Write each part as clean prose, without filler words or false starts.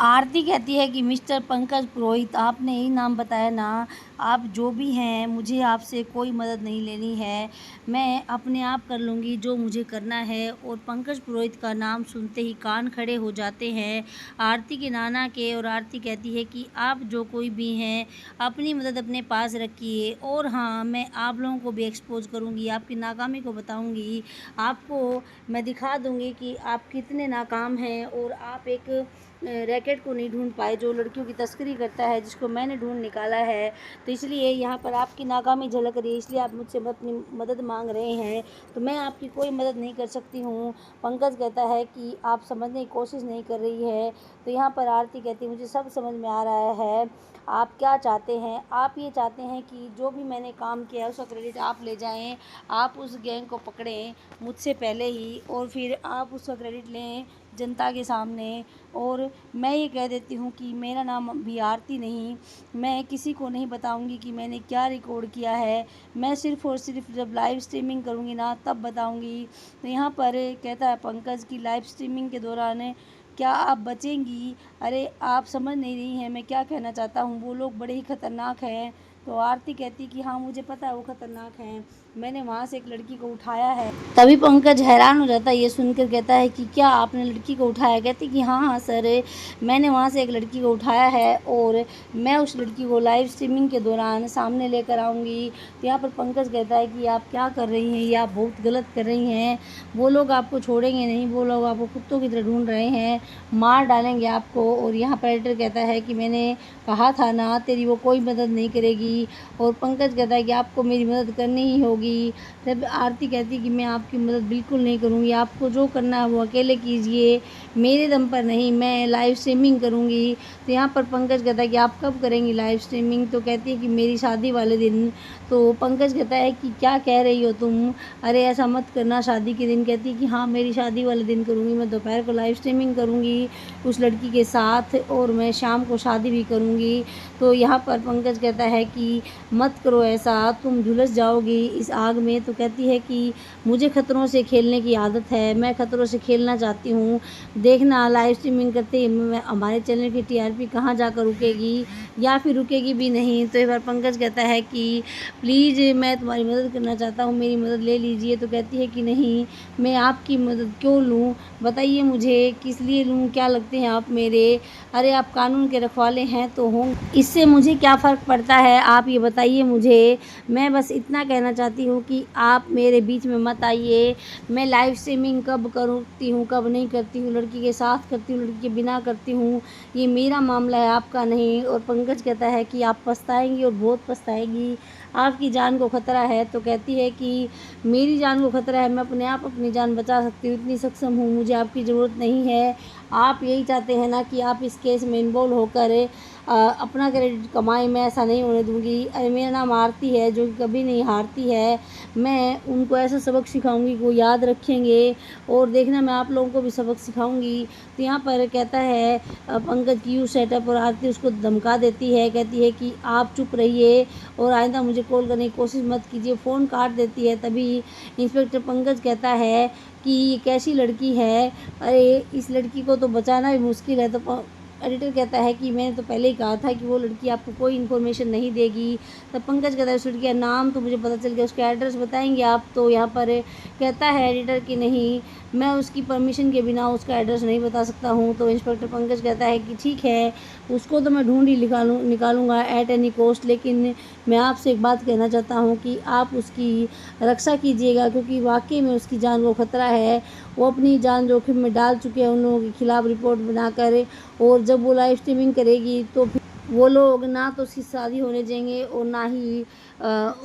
आरती कहती है कि मिस्टर पंकज पुरोहित, आपने यही नाम बताया ना, आप जो भी हैं, मुझे आपसे कोई मदद नहीं लेनी है, मैं अपने आप कर लूँगी जो मुझे करना है। और पंकज पुरोहित का नाम सुनते ही कान खड़े हो जाते हैं आरती के नाना के। और आरती कहती है कि आप जो कोई भी हैं, अपनी मदद अपने पास रखिए। और हाँ, मैं आप लोगों को भी एक्सपोज़ करूँगी, आपकी नाकामी को बताऊँगी, आपको मैं दिखा दूँगी कि आप कितने नाकाम हैं। और आप एक रैकेट को नहीं ढूंढ पाए जो लड़कियों की तस्करी करता है, जिसको मैंने ढूंढ निकाला है। तो इसलिए यहाँ पर आपकी नाकामी झलक रही है, इसलिए आप मुझसे अपनी मदद मांग रहे हैं, तो मैं आपकी कोई मदद नहीं कर सकती हूँ। पंकज कहता है कि आप समझने की कोशिश नहीं कर रही है। तो यहाँ पर आरती कहती है, मुझे सब समझ में आ रहा है, आप क्या चाहते हैं। आप ये चाहते हैं कि जो भी मैंने काम किया है उसका क्रेडिट आप ले जाएं, आप उस गैंग को पकड़ें मुझसे पहले ही, और फिर आप उसका क्रेडिट लें जनता के सामने। और मैं ये कह देती हूँ कि मेरा नाम भी आरती नहीं, मैं किसी को नहीं बताऊँगी कि मैंने क्या रिकॉर्ड किया है। मैं सिर्फ़ और सिर्फ जब लाइव स्ट्रीमिंग करूँगी ना, तब बताऊँगी। तो यहाँ पर कहता है पंकज की लाइव स्ट्रीमिंग के दौरान क्या आप बचेंगी? अरे आप समझ नहीं रही हैं मैं क्या कहना चाहता हूँ, वो लोग बड़े ही ख़तरनाक हैं। तो आरती कहती कि हाँ, मुझे पता है वो ख़तरनाक हैं, मैंने वहाँ से एक लड़की को उठाया है। तभी पंकज हैरान हो जाता है ये सुनकर, कहता है कि क्या आपने लड़की को उठाया? कहती कि हाँ हाँ सर, मैंने वहाँ से एक लड़की को उठाया है और मैं उस लड़की को लाइव स्ट्रीमिंग के दौरान सामने लेकर आऊँगी। तो यहाँ पर पंकज कहता है कि आप क्या कर रही हैं, ये आप बहुत गलत कर रही हैं, वो लोग आपको छोड़ेंगे नहीं, वो लोग आपको कुत्तों की तरह ढूंढ रहे हैं, मार डालेंगे आपको। और यहाँ पर एडिटर कहता है कि मैंने कहा था ना, तेरी वो कोई मदद नहीं करेगी। और पंकज कहता है कि आपको मेरी मदद करनी ही होगी। तब आरती कहती कि मैं आपकी मदद बिल्कुल नहीं करूँगी, आपको जो करना है वो अकेले कीजिए, मेरे दम पर नहीं, मैं लाइव स्ट्रीमिंग करूँगी। तो यहाँ पर पंकज कहता है कि आप कब करेंगी लाइव स्ट्रीमिंग? तो कहती है कि मेरी शादी वाले दिन। तो पंकज कहता है कि क्या कह रही हो तुम, अरे ऐसा मत करना शादी के दिन। कहती है कि हाँ, मेरी शादी वाले दिन करूँगी, मैं दोपहर को लाइव स्ट्रीमिंग करूँगी उस लड़की के साथ, और मैं शाम को शादी भी करूँगी। तो यहाँ पर पंकज कहता है कि मत करो ऐसा, तुम झुलस जाओगी इस आग में। तो कहती है कि मुझे खतरों से खेलने की आदत है, मैं खतरों से खेलना चाहती हूँ। देखना लाइव स्ट्रीमिंग करते ही मैं हमारे चैनल की टीआरपी कहाँ जाकर रुकेगी, या फिर रुकेगी भी नहीं। तो एक बार पंकज कहता है कि प्लीज़ मैं तुम्हारी मदद करना चाहता हूँ, मेरी मदद ले लीजिए। तो कहती है कि नहीं, मैं आपकी मदद क्यों लूँ, बताइए मुझे किस लिए लूँ, क्या लगते हैं आप मेरे? अरे आप कानून के रखवाले हैं तो हों, इससे मुझे क्या फ़र्क पड़ता है, आप ये बताइए मुझे। मैं बस इतना कहना चाहती हूँ कि आप मेरे बीच में मत आइए। मैं लाइव स्ट्रीमिंग कब करती हूँ कब नहीं करती हूँ, लड़की के साथ करती हूँ लड़की के बिना करती हूँ, ये मेरा मामला है, आपका नहीं। और पंकज कहता है कि आप पछताएंगी और बहुत पछताएंगी, आपकी जान को खतरा है। तो कहती है कि मेरी जान को खतरा है, मैं अपने आप अपनी जान बचा सकती हूँ, इतनी सक्षम हूँ, मुझे आपकी ज़रूरत नहीं है। आप यही चाहते हैं ना कि आप इस केस में इन्वॉल्व होकर अपना क्रेडिट कमाएं, मैं ऐसा नहीं होने दूंगी। अरे मेरा नाम आरती है जो कि कभी नहीं हारती है, मैं उनको ऐसा सबक सिखाऊंगी कि वो याद रखेंगे, और देखना मैं आप लोगों को भी सबक सिखाऊंगी। तो यहाँ पर कहता है पंकज की यू सेटअप, और आरती उसको धमका देती है, कहती है कि आप चुप रहिए और आइंदा मुझे कॉल करने की कोशिश मत कीजिए, फ़ोन काट देती है। तभी इंस्पेक्टर पंकज कहता है कि ये कैसी लड़की है, अरे इस लड़की को तो बचाना भी मुश्किल है। तो एडिटर कहता है कि मैंने तो पहले ही कहा था कि वो लड़की आपको कोई इन्फॉर्मेशन नहीं देगी। तब पंकज कहता है उस लड़की का नाम तो मुझे पता चल गया, उसका एड्रेस बताएंगे आप? तो यहाँ पर कहता है एडिटर कि नहीं, मैं उसकी परमिशन के बिना उसका एड्रेस नहीं बता सकता हूँ। तो इंस्पेक्टर पंकज कहता है कि ठीक है, उसको तो मैं ढूंढ ही निकालूंगा एट एनी कॉस्ट, लेकिन मैं आपसे एक बात कहना चाहता हूँ कि आप उसकी रक्षा कीजिएगा, क्योंकि वाकई में उसकी जान को खतरा है, वो अपनी जान जोखिम में डाल चुके हैं उन लोगों के खिलाफ रिपोर्ट बनाकर। और जब वो लाइव स्ट्रीमिंग करेगी तो फिर वो लोग ना तो उसकी शादी होने देंगे और ना ही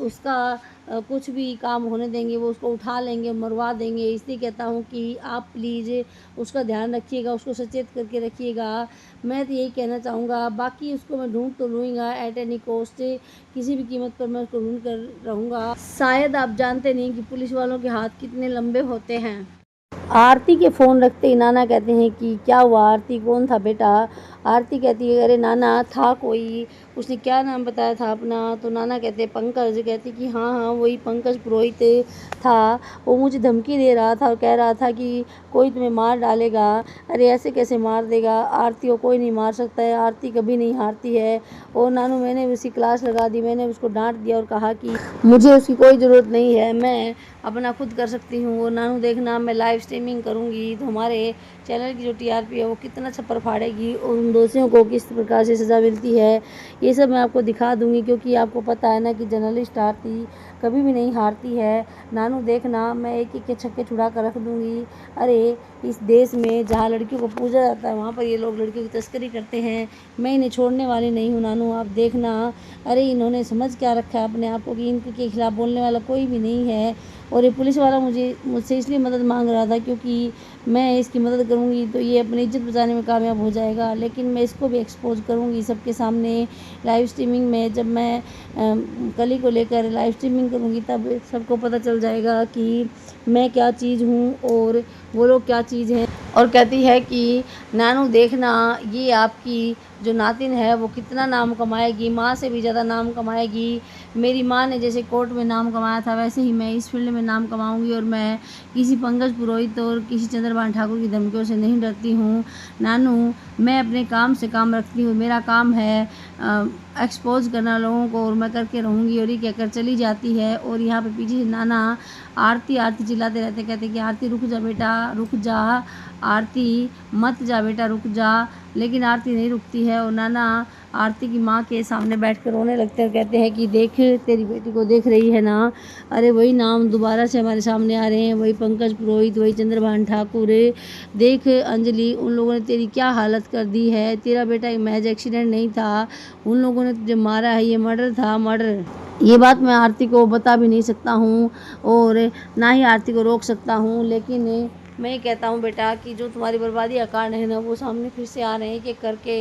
उसका कुछ भी काम होने देंगे, वो उसको उठा लेंगे, मरवा देंगे। इसलिए कहता हूँ कि आप प्लीज़ उसका ध्यान रखिएगा, उसको सचेत करके रखिएगा, मैं तो यही कहना चाहूँगा। बाकी उसको मैं ढूंढ तो लूँगा एट एनी कॉस्ट, किसी भी कीमत पर मैं उसको ढूंढ कर रहूँगा। शायद आप जानते नहीं कि पुलिस वालों के हाथ कितने लंबे होते हैं। आरती के फ़ोन रखते ही नाना कहते हैं कि क्या हुआ आरती, कौन था बेटा? आरती कहती है अरे नाना था कोई, उसने क्या नाम बताया था अपना? तो नाना कहते हैं पंकज। कहती कि हाँ हाँ वही पंकज पुरोहित था, वो मुझे धमकी दे रहा था और कह रहा था कि कोई तुम्हें मार डालेगा। अरे ऐसे कैसे मार देगा? आरती को कोई नहीं मार सकता है, आरती कभी नहीं हारती है। और नानू मैंने उसकी क्लास लगा दी, मैंने उसको डांट दिया और कहा कि मुझे उसकी कोई ज़रूरत नहीं है, मैं अपना खुद कर सकती हूँ। और नानू देखना मैं लाइव स्ट्रीमिंग करूँगी तो हमारे चैनल की जो टीआरपी है वो कितना छप्पर फाड़ेगी और उन दोषियों को किस प्रकार से सज़ा मिलती है, ये सब मैं आपको दिखा दूँगी। क्योंकि आपको पता है ना कि जर्नलिस्ट आरती कभी भी नहीं हारती है। नानू देखना मैं एक एक के छक्के छुड़ा कर रख दूँगी। अरे इस देश में जहाँ लड़कियों को पूजा जाता है वहाँ पर ये लोग लड़कियों की तस्करी करते हैं, मैं इन्हें छोड़ने वाली नहीं हूँ नानू, आप देखना। अरे इन्होंने समझ क्या रखा है अपने आप को कि इनके खिलाफ़ बोलने वाला कोई भी नहीं है। और ये पुलिस वाला मुझसे इसलिए मदद मांग रहा था क्योंकि मैं इसकी मदद करूंगी तो ये अपनी इज्जत बचाने में कामयाब हो जाएगा। लेकिन मैं इसको भी एक्सपोज करूंगी सबके सामने लाइव स्ट्रीमिंग में। जब मैं कली को लेकर लाइव स्ट्रीमिंग करूंगी तब सबको पता चल जाएगा कि मैं क्या चीज़ हूँ और वो लोग क्या चीज़ हैं। और कहती है कि नानू देखना ये आपकी जो नातिन है वो कितना नाम कमाएगी, माँ से भी ज़्यादा नाम कमाएगी। मेरी माँ ने जैसे कोर्ट में नाम कमाया था वैसे ही मैं इस फील्ड में नाम कमाऊंगी। और मैं किसी पंकज पुरोहित और किसी चंद्रभान ठाकुर की धमकियों से नहीं डरती हूँ नानू, मैं अपने काम से काम रखती हूँ। मेरा काम है एक्सपोज करना लोगों को और मैं करके रहूँगी। और ये कहकर चली जाती है। और यहाँ पे पीछे से नाना आरती आरती चिल्लाते रहते, कहते कि आरती रुक जा बेटा रुक जा, आरती मत जा बेटा रुक जा। लेकिन आरती नहीं रुकती है और नाना आरती की माँ के सामने बैठकर रोने लगते हैं। कहते हैं कि देख तेरी बेटी को देख रही है ना, अरे वही नाम दोबारा से हमारे सामने आ रहे हैं, वही पंकज पुरोहित, वही चंद्रभान ठाकुर। देख अंजलि उन लोगों ने तेरी क्या हालत कर दी है, तेरा बेटा एक महज एक्सीडेंट नहीं था, उन लोगों ने तुझे मारा है, ये मर्डर था मर्डर। ये बात मैं आरती को बता भी नहीं सकता हूँ और ना ही आरती को रोक सकता हूँ। लेकिन मैं ये कहता हूँ बेटा कि जो तुम्हारी बर्बादी का कारण है ना वो सामने फिर से आ रहे हैं कि करके।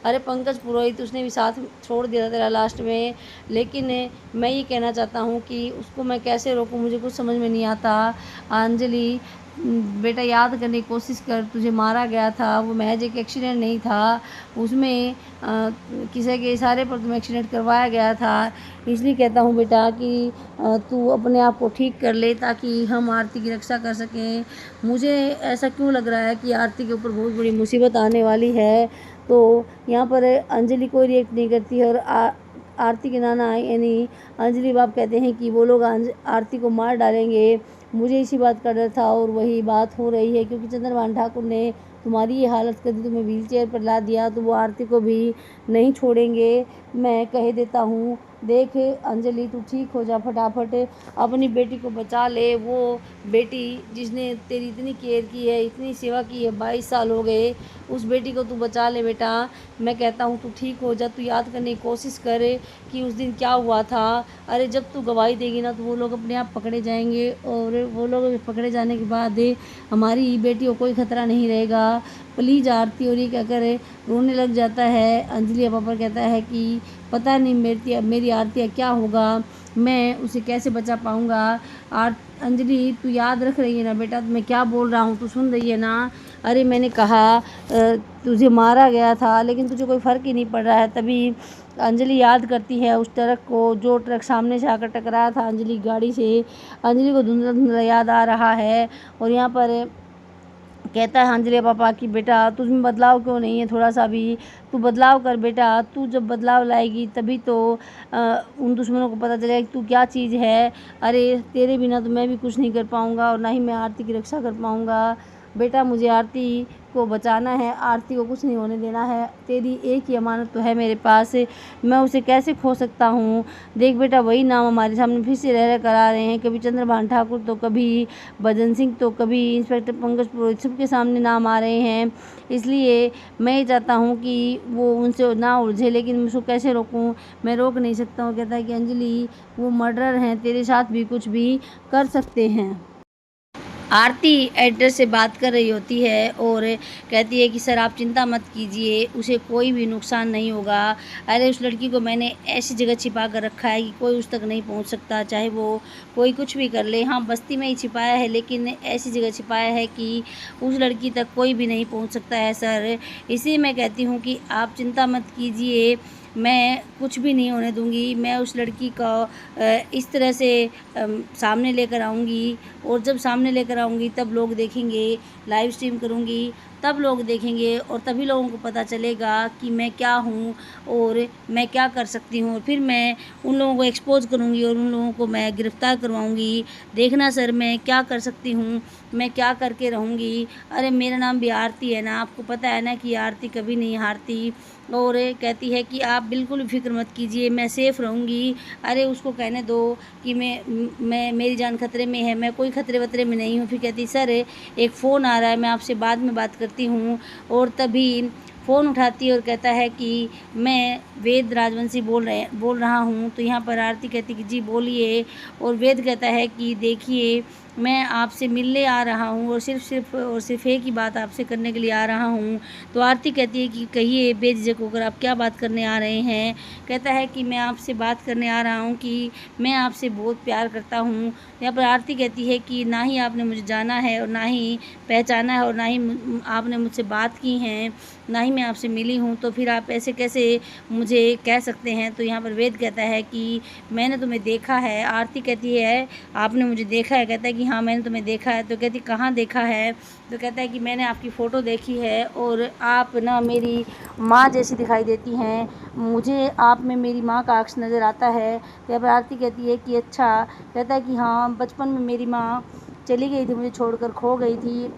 अरे पंकज पुरोहित उसने भी साथ छोड़ दिया था तेरा लास्ट में। लेकिन मैं ये कहना चाहता हूँ कि उसको मैं कैसे रोकूँ, मुझे कुछ समझ में नहीं आता। अंजलि बेटा याद करने की कोशिश कर, तुझे मारा गया था वो महज एक एक्सीडेंट नहीं था, उसमें किसी के इशारे पर तुम्हें एक्सीडेंट करवाया गया था। इसलिए कहता हूँ बेटा कि तू अपने आप को ठीक कर ले ताकि हम आरती की रक्षा कर सकें। मुझे ऐसा क्यों लग रहा है कि आरती के ऊपर बहुत बड़ी मुसीबत आने वाली है। तो यहाँ पर अंजलि कोई रिएक्ट नहीं करती है और आरती के नाना यानी अंजलि बाप कहते हैं कि वो लोग आरती को मार डालेंगे। मुझे इसी बात का डर था और वही बात हो रही है क्योंकि चंद्रभान ठाकुर ने तुम्हारी ये हालत कर दी, तुम्हें व्हीलचेयर पर ला दिया, तो वो आरती को भी नहीं छोड़ेंगे। मैं कह देता हूँ देख अंजलि तू ठीक हो जा फटाफट, अपनी बेटी को बचा ले। वो बेटी जिसने तेरी इतनी केयर की है, इतनी सेवा की है, 22 साल हो गए, उस बेटी को तू बचा ले बेटा। मैं कहता हूँ तू ठीक हो जा, तू याद करने की कोशिश कर कि उस दिन क्या हुआ था। अरे जब तू गवाही देगी ना तो वो लोग अपने आप पकड़े जाएंगे और वो लोग पकड़े जाने के बाद हमारी बेटी को कोई खतरा नहीं रहेगा। प्लीज़ आरती। और ये क्या करे रोने लग जाता है। अंजलि पापा कहता है कि पता नहीं मेरी आरती क्या होगा, मैं उसे कैसे बचा पाऊँगा। अंजलि तू याद रख रही है ना बेटा, मैं क्या बोल रहा हूँ तू सुन रही है ना। अरे मैंने कहा तुझे मारा गया था लेकिन तुझे कोई फ़र्क ही नहीं पड़ रहा है। तभी अंजलि याद करती है उस ट्रक को, जो ट्रक सामने से आकर टकराया था अंजलि गाड़ी से। अंजलि को धुंधला धुंधला याद आ रहा है। और यहाँ पर कहता है अंजलि पापा कि बेटा तुझमें बदलाव क्यों नहीं है, थोड़ा सा भी तू बदलाव कर बेटा। तू जब बदलाव लाएगी तभी तो उन दुश्मनों को पता चलेगा कि तू क्या चीज़ है। अरे तेरे बिना तो मैं भी कुछ नहीं कर पाऊँगा और ना ही मैं आरती की रक्षा कर पाऊँगा। बेटा मुझे आरती को बचाना है, आरती को कुछ नहीं होने देना है। तेरी एक ही अमानत तो है मेरे पास, मैं उसे कैसे खो सकता हूँ। देख बेटा वही नाम हमारे सामने फिर से रह कर आ रहे हैं, कभी चंद्रभान ठाकुर तो कभी भजन सिंह तो कभी इंस्पेक्टर पंकज पुरोहित, सबके सामने नाम आ रहे हैं। इसलिए मैं ये चाहता हूँ कि वो उनसे ना उलझे, लेकिन मैं उसको कैसे रोकूँ, मैं रोक नहीं सकता हूँ। कहता है कि अंजलि वो मर्डरर हैं, तेरे साथ भी कुछ भी कर सकते हैं। आरती एड्रेस से बात कर रही होती है और कहती है कि सर आप चिंता मत कीजिए, उसे कोई भी नुकसान नहीं होगा। अरे उस लड़की को मैंने ऐसी जगह छिपा कर रखा है कि कोई उस तक नहीं पहुंच सकता, चाहे वो कोई कुछ भी कर ले। हाँ, बस्ती में ही छिपाया है, लेकिन ऐसी जगह छिपाया है कि उस लड़की तक कोई भी नहीं पहुंच सकता है सर। इसी मैं कहती हूँ कि आप चिंता मत कीजिए, मैं कुछ भी नहीं होने दूँगी। मैं उस लड़की को इस तरह से सामने लेकर आऊँगी, और जब सामने लेकर आऊँगी तब लोग देखेंगे, लाइव स्ट्रीम करूँगी तब लोग देखेंगे, और तभी लोगों को पता चलेगा कि मैं क्या हूँ और मैं क्या कर सकती हूँ। और फिर मैं उन लोगों को एक्सपोज़ करूँगी और उन लोगों को मैं गिरफ़्तार करवाऊँगी। देखना सर मैं क्या कर सकती हूँ, मैं क्या करके रहूँगी। अरे मेरा नाम भी आरती है ना, आपको पता है ना कि आरती कभी नहीं हारती। और कहती है कि आप बिल्कुल फ़िक्र मत कीजिए, मैं सेफ़ रहूँगी। अरे उसको कहने दो कि मैं मेरी जान खतरे में है, मैं कोई खतरे वतरे में नहीं हूँ। फिर कहती सर एक फ़ोन आ रहा है, मैं आपसे बाद में बात करती हूँ। और तभी फ़ोन उठाती है और कहता है कि मैं वेद राजवंशी बोल रहा हूँ। तो यहाँ पर आरती कहती कि जी बोलिए। और वेद कहता है कि देखिए मैं आपसे मिलने आ रहा हूँ और सिर्फ़ एक ही बात आपसे करने के लिए आ रहा हूँ। तो आरती कहती है कि कहिए बेझिझक होकर आप क्या बात करने आ रहे हैं। कहता है कि मैं आपसे बात करने आ रहा हूँ कि मैं आपसे बहुत प्यार करता हूँ। यहाँ पर आरती कहती है कि ना ही आपने मुझे जाना है और ना ही पहचाना है और ना ही आपने मुझसे बात की हैं, ना ही मैं आपसे मिली हूँ, तो फिर आप ऐसे कैसे मुझे कह सकते हैं। तो यहाँ पर वेद कहता है कि मैंने तुम्हें देखा है। आरती कहती है आपने मुझे देखा है। कहता है कि हाँ मैंने तुम्हें देखा है। तो कहती कहाँ देखा है। तो कहता है कि मैंने आपकी फ़ोटो देखी है और आप ना मेरी माँ जैसी दिखाई देती हैं, मुझे आप में मेरी माँ का अक्स नज़र आता है। तो यहाँ पर आरती कहती है कि अच्छा। कहता है कि हाँ बचपन में मेरी माँ चली गई थी, मुझे छोड़कर खो गई थी,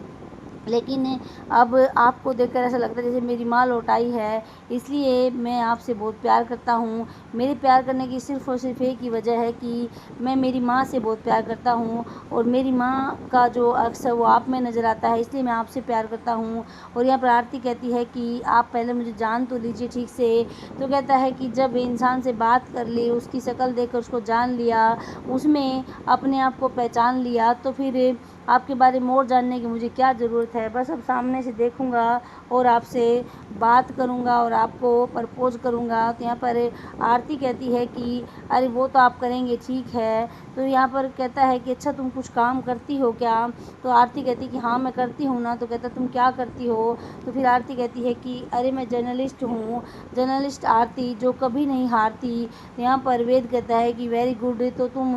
लेकिन अब आपको देखकर ऐसा लगता है जैसे मेरी माँ लौट आई है, इसलिए मैं आपसे बहुत प्यार करता हूँ। मेरे प्यार करने की सिर्फ़ और सिर्फ एक ही वजह है कि मैं मेरी माँ से बहुत प्यार करता हूँ और मेरी माँ का जो अक्स है वो आप में नज़र आता है, इसलिए मैं आपसे प्यार करता हूँ। और यहाँ पर आरती कहती है कि आप पहले मुझे जान तो लीजिए ठीक से। तो कहता है कि जब इंसान से बात कर ली, उसकी शक्ल देखकर उसको जान लिया, उसमें अपने आप को पहचान लिया, तो फिर आपके बारे में और जानने की मुझे क्या ज़रूरत है। बस अब सामने से देखूँगा और आपसे बात करूँगा और आपको प्रपोज़ करूँगा। तो यहाँ पर आरती कहती है कि अरे वो तो आप करेंगे ठीक है। तो यहाँ पर कहता है कि अच्छा तुम कुछ काम करती हो क्या। तो आरती कहती है कि हाँ मैं करती हूँ ना। तो कहता तुम क्या करती हो। तो फिर आरती कहती है कि अरे मैं जर्नलिस्ट हूँ, जर्नलिस्ट आरती जो कभी नहीं हारती। तो यहाँ पर वेद कहता है कि वेरी गुड, तो तुम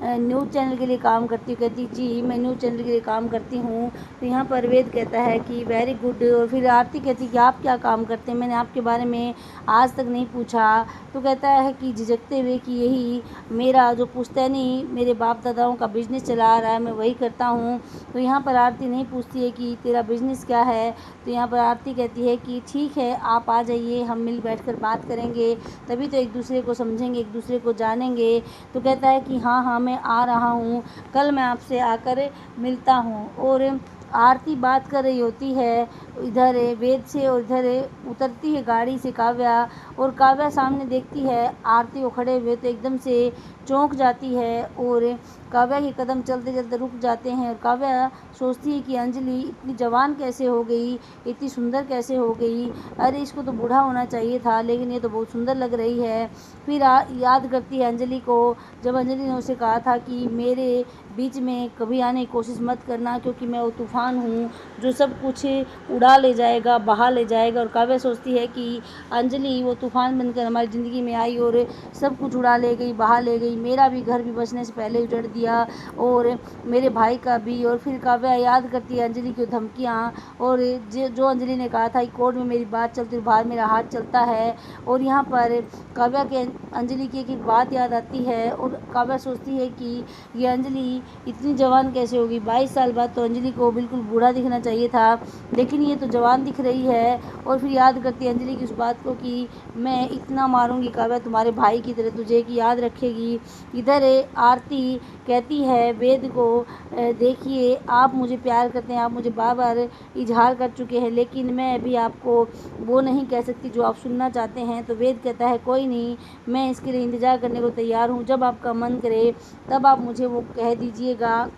न्यूज़ चैनल के लिए काम करती हो। कहती जी मैं न्यूज़ चैनल के लिए काम करती हूँ। तो यहाँ पर वेद कहता है कि वेरी गुड। और फिर आरती कहती कि आप क्या काम करते हैं, मैंने आपके बारे में आज तक नहीं पूछा। तो कहता है कि झिझकते हुए कि यही मेरा जो पुश्तैनी मेरे बाप दादाओं का बिज़नेस चला आ रहा है, मैं वही करता हूँ। तो यहाँ पर आरती नहीं पूछती है कि तेरा बिज़नेस क्या है। तो यहाँ पर आरती कहती है कि ठीक है आप आ जाइए, हम मिल बैठ कर बात करेंगे, तभी तो एक दूसरे को समझेंगे, एक दूसरे को जानेंगे। तो कहता है कि हाँ हाँ मैं आ रहा हूँ, कल मैं आपसे आकर मिलता हूँ। और आरती बात कर रही होती है इधर वेद से, और इधर उतरती है गाड़ी से काव्या। और काव्या सामने देखती है आरती को खड़े हुए तो एकदम से चौंक जाती है और काव्या के कदम चलते चलते रुक जाते हैं। और काव्या सोचती है कि अंजलि इतनी जवान कैसे हो गई, इतनी सुंदर कैसे हो गई। अरे इसको तो बूढ़ा होना चाहिए था, लेकिन ये तो बहुत सुंदर लग रही है। फिर याद करती है अंजलि को, जब अंजलि ने उसे कहा था कि मेरे बीच में कभी आने की कोशिश मत करना, क्योंकि मैं वो तूफ़ान हूँ जो सब कुछ उड़ा ले जाएगा, बहा ले जाएगा। और काव्या सोचती है कि अंजलि वो तूफ़ान बनकर हमारी ज़िंदगी में आई और सब कुछ उड़ा ले गई, बहा ले गई, मेरा भी घर भी बचने से पहले उजड़ दिया और मेरे भाई का भी। और फिर काव्या याद करती है अंजलि की धमकियाँ, और जो अंजलि ने कहा था कि कोर्ट में मेरी बात चलती है, बाहर मेरा हाथ चलता है। और यहाँ पर काव्या के अंजलि की एक बात याद आती है और काव्या सोचती है कि ये अंजलि इतनी जवान कैसे होगी। 22 साल बाद तो अंजलि को बिल्कुल बूढ़ा दिखना चाहिए था, लेकिन ये तो जवान दिख रही है। और फिर याद करती है अंजलि की उस बात को कि मैं इतना मारूंगी काव्या तुम्हारे भाई की तरह तुझे, कि याद रखेगी। इधर आरती कहती है वेद को, देखिए आप मुझे प्यार करते हैं, आप मुझे बार बार इजहार कर चुके हैं, लेकिन मैं अभी आपको वो नहीं कह सकती जो आप सुनना चाहते हैं। तो वेद कहता है कोई नहीं, मैं इसके लिए इंतज़ार करने को तैयार हूँ, जब आपका मन करे तब आप मुझे वो कह दीजिएगा।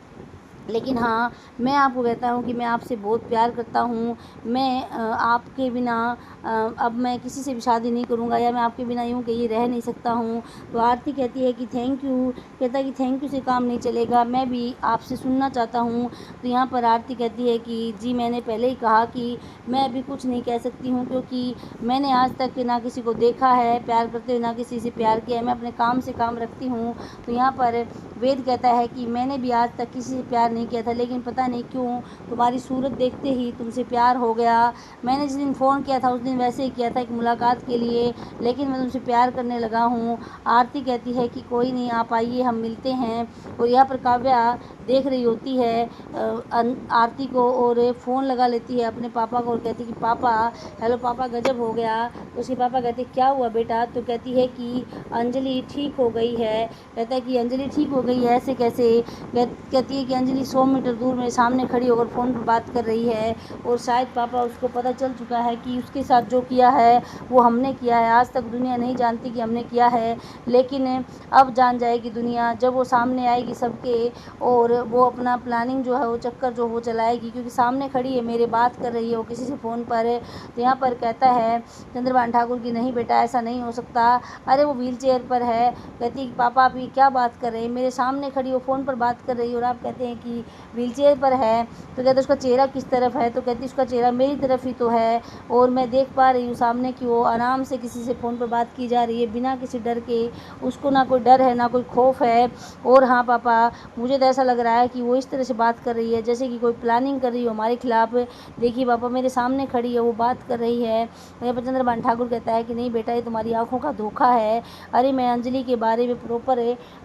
लेकिन हाँ, मैं आपको कहता हूँ कि मैं आपसे बहुत प्यार करता हूँ। मैं आपके बिना अब मैं किसी से भी शादी नहीं करूँगा, या मैं आपके बिना यूँ कहिए रह नहीं सकता हूँ। तो आरती कहती है कि थैंक यू, कहता है कि थैंक यू से काम नहीं चलेगा, मैं भी आपसे सुनना चाहता हूँ। तो यहाँ पर आरती कहती है कि जी मैंने पहले ही कहा कि मैं अभी कुछ नहीं कह सकती हूँ, क्योंकि मैंने आज तक ना किसी को देखा है प्यार करते हुए, ना किसी से प्यार किया है। मैं अपने काम से काम रखती हूँ। तो यहाँ पर वेद कहता है कि मैंने भी आज तक किसी से प्यार नहीं किया था, लेकिन पता नहीं क्यों तुम्हारी सूरत देखते ही तुमसे प्यार हो गया। मैंने जिस दिन फ़ोन किया था उस दिन वैसे ही किया था, एक मुलाकात के लिए, लेकिन मैं तुमसे प्यार करने लगा हूँ। आरती कहती है कि कोई नहीं, आप आइए हम मिलते हैं। और यहाँ पर काव्या देख रही होती है आरती को, और फ़ोन लगा लेती है अपने पापा को और कहती है कि पापा, हेलो पापा, गजब हो गया। तो उसके पापा कहते क्या हुआ बेटा? तो कहती है कि अंजलि ठीक हो गई है। कहता है कि अंजलि ठीक हो गई है, ऐसे कैसे? कहती है कि अंजलि 100 मीटर दूर मेरे सामने खड़ी होकर फ़ोन पर बात कर रही है, और शायद पापा उसको पता चल चुका है कि उसके साथ जो किया है वो हमने किया है। आज तक दुनिया नहीं जानती कि हमने किया है, लेकिन अब जान जाएगी दुनिया जब वो सामने आएगी सबके, और वो अपना प्लानिंग जो है, वो चक्कर जो वो चलाएगी, क्योंकि सामने खड़ी है मेरे, बात कर रही है वो किसी से फ़ोन पर। तो यहाँ पर कहता है चंद्रभान ठाकुर की नहीं बेटा, ऐसा नहीं हो सकता, अरे वो व्हील चेयर पर है। कहती है कि पापा आप ये क्या बात कर रहे हैं, मेरे सामने खड़ी हो फ़ोन पर बात कर रही है और आप कहते हैं कि व्हील चेयर पर है। तो कहते उसका चेहरा किस तरफ है? तो कहती उसका चेहरा मेरी तरफ ही तो है, और मैं देख पा रही हूँ सामने कि वो आराम से किसी से फ़ोन पर बात की जा रही है, बिना किसी डर के। उसको ना कोई डर है ना कोई खौफ है। और हाँ पापा, मुझे तो ऐसा लग रहा है कि वो इस तरह से बात कर रही है जैसे कि कोई प्लानिंग कर रही हो हमारे खिलाफ। देखिए पापा, मेरे सामने खड़ी है, वो बात कर रही है। मेरे पर चंद्रभान ठाकुर कहता है कि नहीं बेटा, ये तुम्हारी आंखों का धोखा है। अरे मैं अंजलि के बारे में प्रॉपर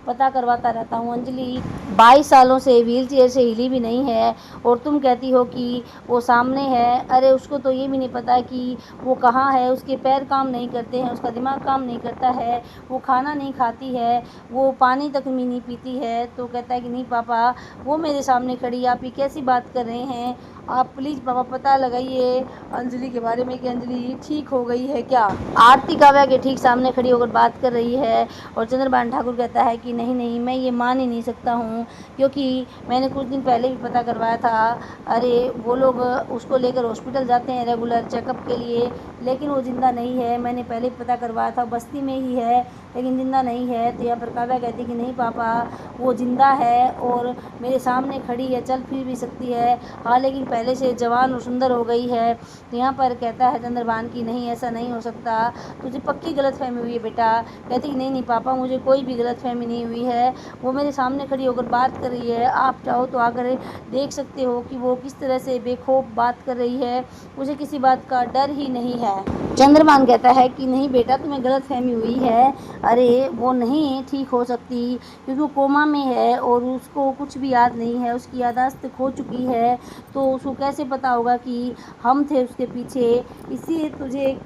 पता करवाता रहता हूँ। अंजलि 22 सालों से व्हील चेयर से हिली भी नहीं है, और तुम कहती हो कि वो सामने है। अरे उसको तो ये भी नहीं पता कि वो कहाँ है, उसके पैर काम नहीं करते हैं, उसका दिमाग काम नहीं करता है, वो खाना नहीं खाती है, वो पानी तक भी नहीं पीती है। तो कहता है कि नहीं पापा, वो मेरे सामने खड़ी, आप ये कैसी बात कर रहे हैं? आप प्लीज़ पापा पता लगाइए अंजलि के बारे में कि अंजलि ठीक हो गई है क्या। आरती काव्या के ठीक सामने खड़ी होकर बात कर रही है, और चंद्रभान ठाकुर कहता है कि नहीं नहीं, मैं ये मान ही नहीं सकता हूँ, क्योंकि मैंने कुछ दिन पहले भी पता करवाया था। अरे वो लोग उसको लेकर हॉस्पिटल जाते हैं रेगुलर चेकअप के लिए, लेकिन वो ज़िंदा नहीं है। मैंने पहले भी पता करवाया था, बस्ती में ही है, लेकिन ज़िंदा नहीं है। तो यहाँ पर काव्या कहती कि नहीं पापा, वो ज़िंदा है और मेरे सामने खड़ी है, चल फिर भी सकती है, हाँ लेकिन पहले से जवान और सुंदर हो गई है। तो यहाँ पर कहता है चंद्रभान की नहीं, ऐसा नहीं हो सकता, तुझे पक्की गलतफहमी हुई है बेटा। कहती कि नहीं नहीं पापा, मुझे कोई भी गलतफहमी नहीं हुई है, वो मेरे सामने खड़ी होकर बात कर रही है। आप चाहो तो आकर देख सकते हो कि वो किस तरह से बेखौफ बात कर रही है, मुझे किसी बात का डर ही नहीं है। चंद्रभान कहता है कि नहीं बेटा, तुम्हें गलतफहमी हुई है। अरे वो नहीं ठीक हो सकती, क्योंकि वो कोमा में है और उसको कुछ भी याद नहीं है, उसकी याददाश्त खो चुकी है। तो उसको कैसे पता होगा कि हम थे उसके पीछे? इसलिए तुझे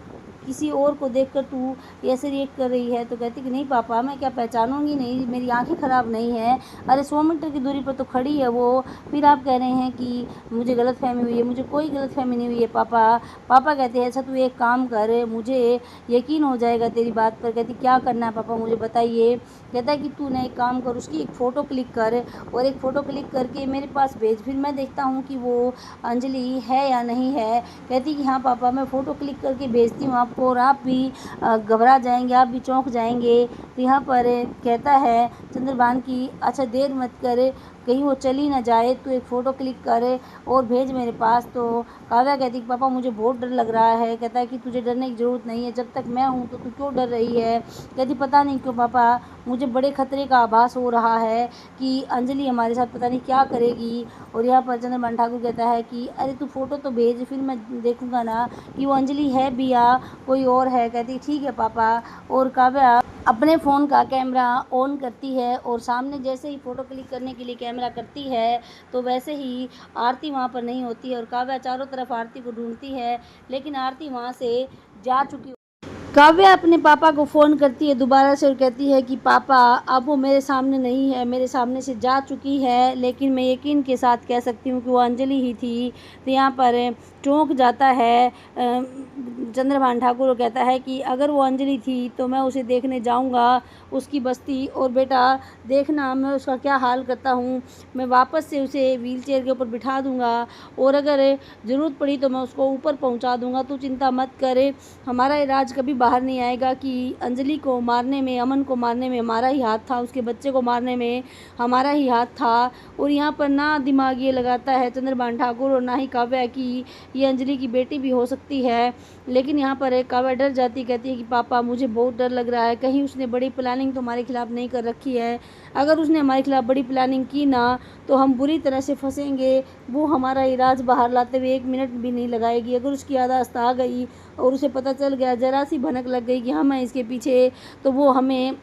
किसी और को देखकर तू ऐसे रिएक्ट कर रही है। तो कहती कि नहीं पापा, मैं क्या पहचानूंगी नहीं, मेरी आंखें ख़राब नहीं है। अरे 100 मीटर की दूरी पर तो खड़ी है वो, फिर आप कह रहे हैं कि मुझे गलतफहमी हुई है। मुझे कोई गलतफहमी नहीं हुई है पापा। पापा कहते हैं अच्छा तू एक काम कर, मुझे यकीन हो जाएगा तेरी बात पर। कहती क्या करना है पापा, मुझे बताइए। कहता है कि तू ना एक काम कर, उसकी एक फ़ोटो क्लिक कर, और एक फ़ोटो क्लिक करके मेरे पास भेज, फिर मैं देखता हूँ कि वो अंजलि है या नहीं है। कहती कि हाँ पापा, मैं फ़ोटो क्लिक करके भेजती हूँ आपको, और आप भी घबरा जाएंगे, आप भी चौंक जाएंगे। तो यहाँ पर कहता है चंद्रभान की अच्छा देर मत करे, कहीं वो चली ना जाए, तो एक फ़ोटो क्लिक करे और भेज मेरे पास। तो काव्या कहती कि पापा मुझे बहुत डर लग रहा है। कहता है कि तुझे डरने की ज़रूरत नहीं है, जब तक मैं हूँ तो तू क्यों डर रही है? कहती पता नहीं क्यों पापा, मुझे बड़े खतरे का आभास हो रहा है कि अंजलि हमारे साथ पता नहीं क्या करेगी। और यहाँ पर चंद्रभान ठाकुर कहता है कि अरे तू फ़ोटो तो भेज, फिर मैं देखूँगा ना कि वो अंजलि है भी या कोई और है। कहती ठीक है पापा। और काव्या अपने फ़ोन का कैमरा ऑन करती है, और सामने जैसे ही फ़ोटो क्लिक करने के लिए कैमरा करती है, तो वैसे ही आरती वहाँ पर नहीं होती है, और काव्या चारों तरफ आरती को ढूंढती है, लेकिन आरती वहाँ से जा चुकी। काव्या अपने पापा को फ़ोन करती है दोबारा से और कहती है कि पापा अब वो मेरे सामने नहीं है, मेरे सामने से जा चुकी है, लेकिन मैं यकीन के साथ कह सकती हूँ कि वो अंजलि ही थी। तो यहाँ पर चौंक जाता है चंद्रभान ठाकुर और कहता है कि अगर वो अंजलि थी तो मैं उसे देखने जाऊंगा उसकी बस्ती, और बेटा देखना मैं उसका क्या हाल करता हूँ। मैं वापस से उसे व्हीलचेयर के ऊपर बिठा दूंगा और अगर ज़रूरत पड़ी तो मैं उसको ऊपर पहुंचा दूंगा। तू चिंता मत कर, हमारा इलाज कभी बाहर नहीं आएगा कि अंजलि को मारने में, अमन को मारने में हमारा ही हाथ था, उसके बच्चे को मारने में हमारा ही हाथ था। और यहाँ पर ना दिमाग ये लगाता है चंद्रभान ठाकुर और ना ही काव्या कि ये अंजलि की बेटी भी हो सकती है। लेकिन यहाँ पर काव्या डर जाती, कहती है कि पापा मुझे बहुत डर लग रहा है, कहीं उसने बड़ी प्लानिंग तो हमारे खिलाफ़ नहीं कर रखी है। अगर उसने हमारे खिलाफ़ बड़ी प्लानिंग की ना तो हम बुरी तरह से फंसेंगे। वो हमारा इलाज बाहर लाते हुए 1 मिनट भी नहीं लगाएगी। अगर उसकी याददाश्त आ गई और उसे पता चल गया, ज़रा सी भनक लग गई कि हम हैं इसके पीछे, तो वो हमें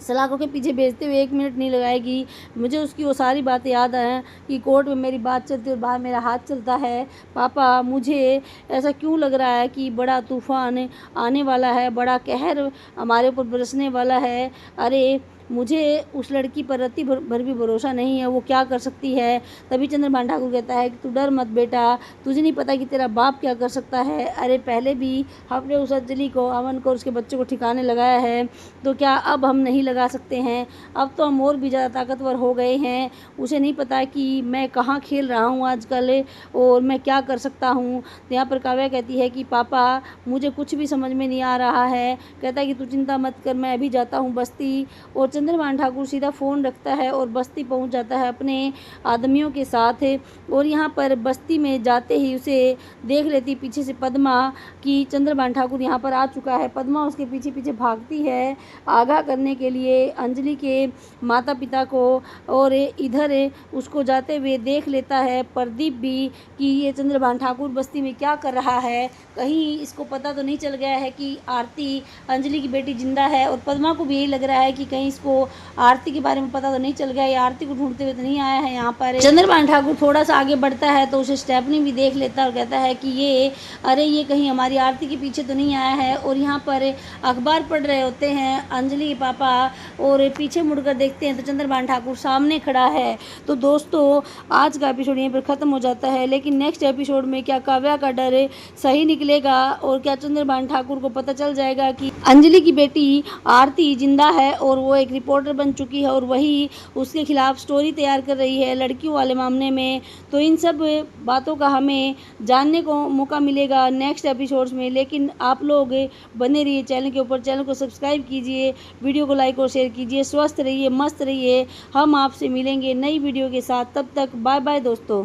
सलाखों के पीछे भेजते हुए 1 मिनट नहीं लगाएगी। मुझे उसकी वो सारी बातें याद हैं कि कोर्ट में मेरी बात चलती है और बाहर मेरा हाथ चलता है। पापा मुझे ऐसा क्यों लग रहा है कि बड़ा तूफ़ान आने वाला है, बड़ा कहर हमारे ऊपर बरसने वाला है। अरे मुझे उस लड़की पर रत्ती भर भी भरोसा नहीं है, वो क्या कर सकती है। तभी चंद्रभान ठाकुर कहता है कि तू डर मत बेटा, तुझे नहीं पता कि तेरा बाप क्या कर सकता है। अरे पहले भी हमने उस अंजलि को, अमन को, उसके बच्चे को ठिकाने लगाया है, तो क्या अब हम नहीं लगा सकते हैं। अब तो हम और भी ज़्यादा ताकतवर हो गए हैं। उसे नहीं पता कि मैं कहाँ खेल रहा हूँ आजकल और मैं क्या कर सकता हूँ। तो यहाँ पर काव्या कहती है कि पापा मुझे कुछ भी समझ में नहीं आ रहा है। कहता है कि तू चिंता मत कर, मैं अभी जाता हूँ बस्ती। और चंद्रभान ठाकुर सीधा फ़ोन रखता है और बस्ती पहुँच जाता है अपने आदमियों के साथ। और यहाँ पर बस्ती में जाते ही उसे देख लेती पीछे से पद्मा कि चंद्रभान ठाकुर यहाँ पर आ चुका है। पद्मा उसके पीछे पीछे भागती है आगाह करने के लिए अंजलि के माता पिता को, और इधर उसको जाते हुए देख लेता है प्रदीप भी कि ये चंद्रभान ठाकुर बस्ती में क्या कर रहा है। कहीं इसको पता तो नहीं चल गया है कि आरती अंजलि की बेटी जिंदा है। और पद्मा को भी यही लग रहा है कि कहीं इसको आरती के बारे में पता तो नहीं चल गया, ये आरती को ढूंढते हुए तो नहीं आया है यहाँ पर। चंद्रभान ठाकुर थोड़ा सा आगे बढ़ता है तो उसे स्टेफनी भी देख लेता है और कहता है कि ये कहीं हमारी आरती के पीछे तो नहीं आया है। और यहाँ पर अखबार पढ़ रहे होते हैं अंजलि के पापा और पीछे मुड़कर देखते हैं तो चंद्रभान ठाकुर सामने खड़ा है। तो दोस्तों आज का एपिसोड यहीं पर ख़त्म हो जाता है, लेकिन नेक्स्ट एपिसोड में क्या काव्या का डर सही निकलेगा और क्या चंद्रभान ठाकुर को पता चल जाएगा कि अंजलि की बेटी आरती जिंदा है और वो एक रिपोर्टर बन चुकी है और वही उसके खिलाफ स्टोरी तैयार कर रही है लड़कियों वाले मामले में। तो इन सब बातों का हमें जानने को मौका मिलेगा नेक्स्ट एपिसोड्स में। लेकिन आप लोग बने रहिए चैनल के ऊपर, चैनल को सब्सक्राइब कीजिए, वीडियो को लाइक और शेयर कीजिए। स्वस्थ रहिए, मस्त रहिए। हम आपसे मिलेंगे नई वीडियो के साथ, तब तक बाय बाय दोस्तों।